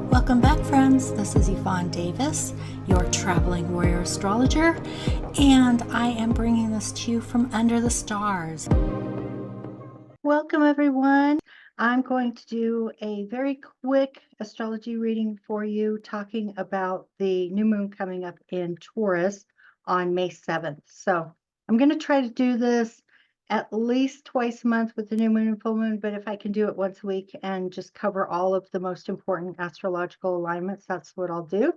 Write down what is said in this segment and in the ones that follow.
Welcome back, friends. This is Yvonne Davis, your traveling warrior astrologer, and I am bringing this to you from under the stars. Welcome, everyone. I'm going to do a very quick astrology reading for you, talking about the new moon coming up in Taurus on May 7th. So I'm going to try to do this at least twice a month with the new moon and full moon, but if I can do it once a week and just cover all of the most important astrological alignments, that's what I'll do.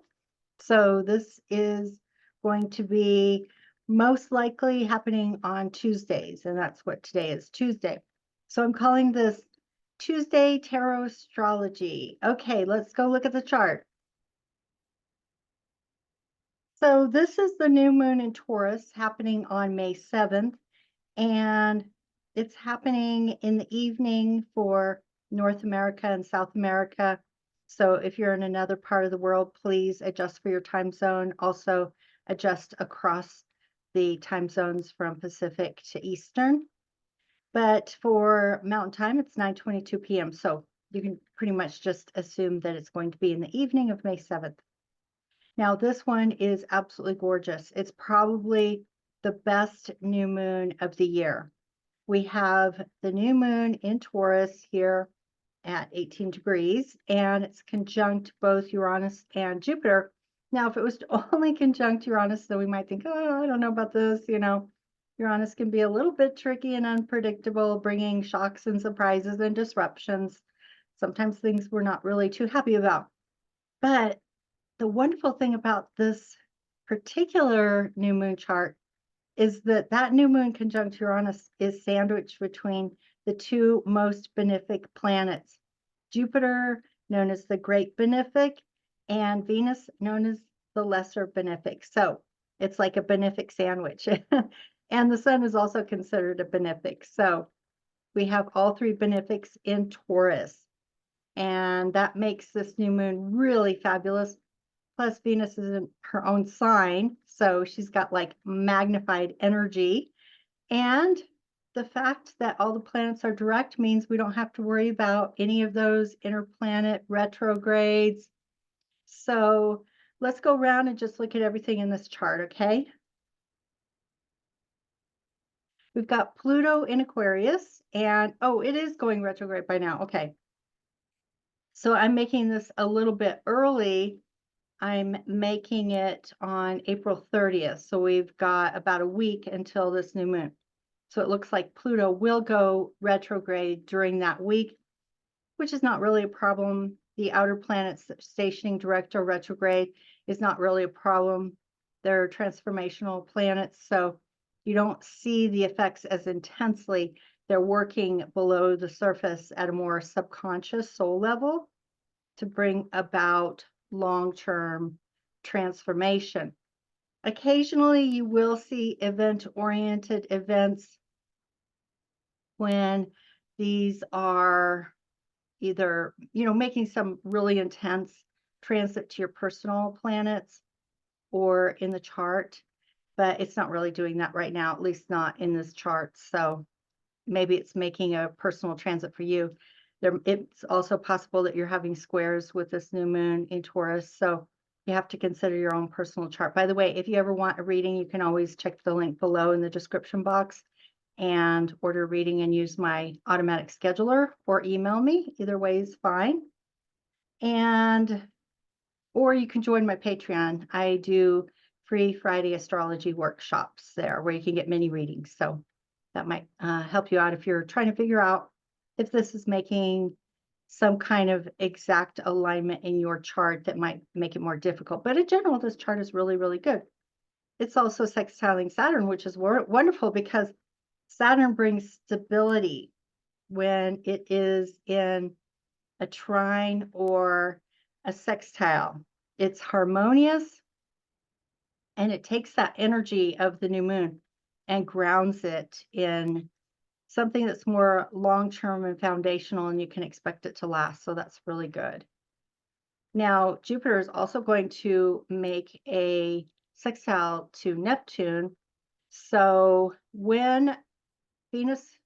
So this is going to be most likely happening on Tuesdays, and that's what today is, Tuesday. So I'm calling this Tuesday Tarot Astrology. Okay, let's go look at the chart. So this is the new moon in Taurus happening on May 7th. And it's happening in the evening for North America and South America. So if you're in another part of the world, please adjust for your time zone. Also adjust across the time zones from Pacific to Eastern. But for Mountain Time, it's 9:22 p.m. So you can pretty much just assume that it's going to be in the evening of May 7th. Now, this one is absolutely gorgeous. It's probably the best new moon of the year. We have the new moon in Taurus here at 18 degrees, and it's conjunct both Uranus and Jupiter. Now, if it was only conjunct Uranus, then we might think, oh, I don't know about this. Uranus can be a little bit tricky and unpredictable, bringing shocks and surprises and disruptions. Sometimes things we're not really too happy about. But the wonderful thing about this particular new moon chart is that new moon conjunct Uranus is sandwiched between the two most benefic planets, Jupiter, known as the Great Benefic, and Venus, known as the Lesser Benefic. So it's like a benefic sandwich. And the sun is also considered a benefic. So we have all three benefics in Taurus. And that makes this new moon really fabulous. Plus, Venus is in her own sign, so she's got like magnified energy. And the fact that all the planets are direct means we don't have to worry about any of those interplanet retrogrades. So let's go around and just look at everything in this chart, okay? We've got Pluto in Aquarius, and oh, it is going retrograde by now. Okay. So I'm making this a little bit early. I'm making it on April 30th. So we've got about a week until this new moon. So it looks like Pluto will go retrograde during that week, which is not really a problem. The outer planets stationing direct or retrograde is not really a problem. They're transformational planets, so you don't see the effects as intensely. They're working below the surface at a more subconscious soul level to bring about long-term transformation. Occasionally, you will see event-oriented events when these are either, making some really intense transit to your personal planets or in the chart, but it's not really doing that right now, at least not in this chart. So maybe it's making a personal transit for you. It's also possible that you're having squares with this new moon in Taurus, so you have to consider your own personal chart. By the way, if you ever want a reading, you can always check the link below in the description box and order a reading and use my automatic scheduler or email me. Either way is fine. Or you can join my Patreon. I do free Friday astrology workshops there where you can get mini readings. So that might help you out if you're trying to figure out if this is making some kind of exact alignment in your chart that might make it more difficult. But in general, this chart is really, really good. It's also sextiling Saturn, which is wonderful because Saturn brings stability when it is in a trine or a sextile. It's harmonious and it takes that energy of the new moon and grounds it in something that's more long-term and foundational, and you can expect it to last. So that's really good. Now, Jupiter is also going to make a sextile to Neptune. So when Venus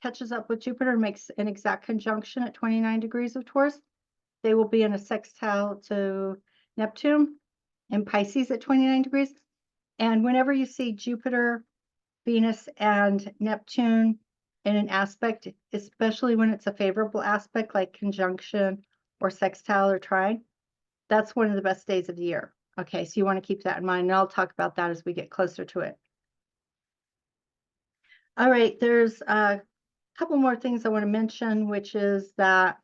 catches up with Jupiter and makes an exact conjunction at 29 degrees of Taurus, they will be in a sextile to Neptune in Pisces at 29 degrees. And whenever you see Jupiter, Venus, and Neptune in an aspect, especially when it's a favorable aspect like conjunction or sextile or trine, that's one of the best days of the year. Okay, so you want to keep that in mind, and I'll talk about that as we get closer to it. All right, there's a couple more things I want to mention, which is that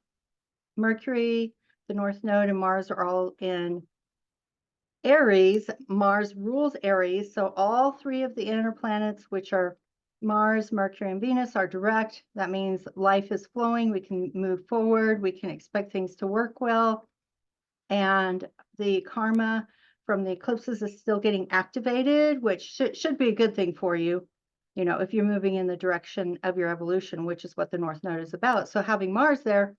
Mercury, the North Node, and Mars are all in Aries. Mars rules Aries, so all three of the inner planets, which are Mars, Mercury, and Venus, are direct. That means life is flowing. We can move forward. We can expect things to work well. And the karma from the eclipses is still getting activated, which should be a good thing for you, you know, if you're moving in the direction of your evolution, which is what the North Node is about. So having Mars there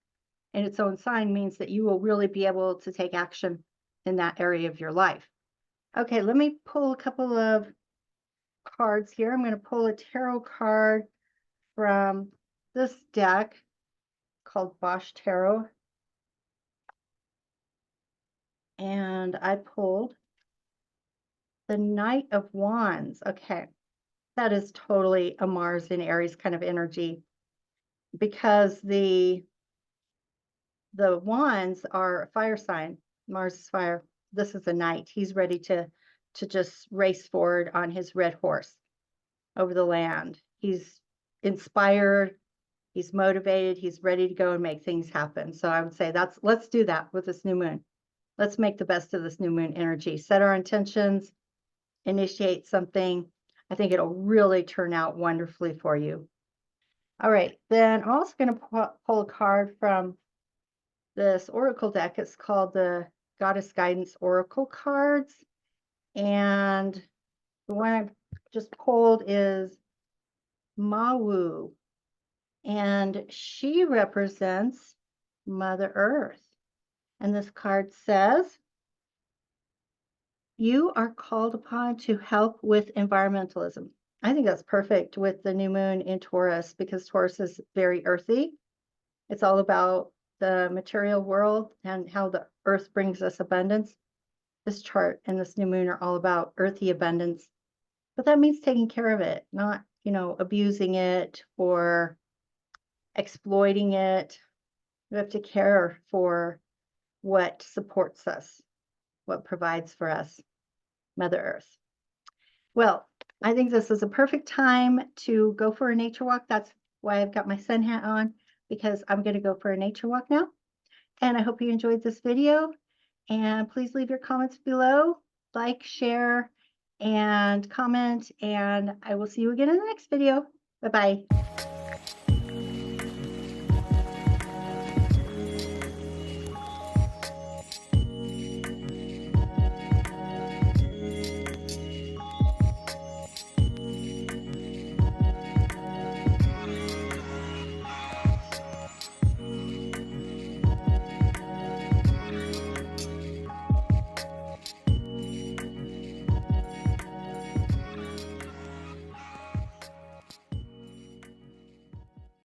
in its own sign means that you will really be able to take action in that area of your life. Okay, let me pull a couple of cards here. I'm going to pull a tarot card from this deck called Bosch Tarot. And I pulled the Knight of Wands. Okay, that is totally a Mars in Aries kind of energy, because the wands are a fire sign. Mars is fire. This is a knight. He's ready to just race forward on his red horse over the land. He's inspired, he's motivated, he's ready to go and make things happen. So I would say let's do that with this new moon. Let's make the best of this new moon energy. Set our intentions, initiate something. I think it'll really turn out wonderfully for you. All right, then I'm also going to pull a card from this oracle deck. It's called the Goddess Guidance Oracle cards. And the one I just pulled is Mawu. And she represents Mother Earth. And this card says, you are called upon to help with environmentalism. I think that's perfect with the new moon in Taurus, because Taurus is very earthy. It's all about the material world and how the earth brings us abundance. This chart and this new moon are all about earthy abundance, but that means taking care of it, not, you know, abusing it or exploiting it. We have to care for what supports us, what provides for us, Mother Earth. Well, I think this is a perfect time to go for a nature walk. That's why I've got my sun hat on, because I'm going to go for a nature walk now. And I hope you enjoyed this video. And please leave your comments below, like, share, and comment. And I will see you again in the next video. Bye-bye.